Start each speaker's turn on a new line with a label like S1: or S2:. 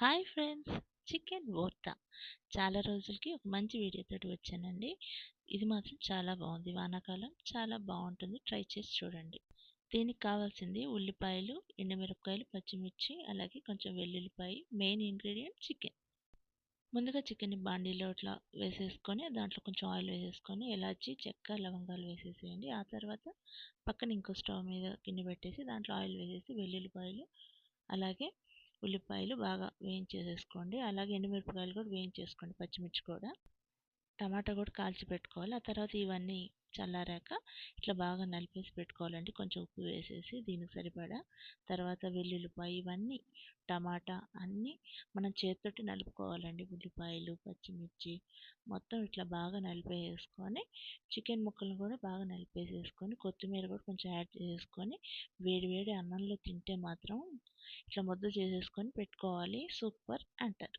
S1: Hi friends, chicken వోర్తా చాలా రోజులకి ఒక మంచి వీడియోతోటి వచ్చానండి. ఇది మాత్రం చాలా బాగుంది. వానాకాలం చాలా బాగుంటుంది. ట్రై చేసి చూడండి. దీనికి కావాల్సింది ఉల్లిపాయలు, ఎండుమిరపకాయలు, పచ్చిమిర్చి, అలాగే కొంచెం వెల్లుల్లిపాయ. Main ingredient chicken. ముందుగా చికెన్ని బాండీలో ఇట్లా వేసేసుకొని దాంట్లో కొంచెం ఆయిల్ వేసేసుకొని ఇలాచి, చెక్క, లవంగాలు వేసేసేయండి. ఆ తర్వాత పక్కన ఇంకో స్టవ్ మీద గిన్నె పెట్టేసి దాంట్లో ఆయిల్ వేసేసి వెల్లుల్లిపాయలు, అలాగే ఉల్లిపాయలు బాగా వేయించేసేసుకోండి. అలాగే ఎండుమిరపకాయలు కూడా వేయించేసుకోండి, పచ్చిమిర్చి కూడా. టమాటా కూడా కాల్చి పెట్టుకోవాలి. ఆ తర్వాత ఇవన్నీ చల్లారాక ఇట్లా బాగా నలిపేసి పెట్టుకోవాలండి. కొంచెం ఉప్పు వేసేసి దీనికి సరిపడా. తర్వాత వెల్లుల్లిపాయ, ఇవన్నీ టమాటా అన్నీ మనం చేతితోటి నలుపుకోవాలండి. ఉల్లిపాయలు, పచ్చిమిర్చి మొత్తం ఇట్లా బాగా నలిపేసుకొని చికెన్ ముక్కలను కూడా బాగా నలిపేసేసుకొని కొత్తిమీర కూడా కొంచెం యాడ్ చేసుకొని వేడి వేడి అన్నంలో తింటే మాత్రం ఇట్లా ముద్ద చేసేసుకొని పెట్టుకోవాలి. సూపర్ అంటారు.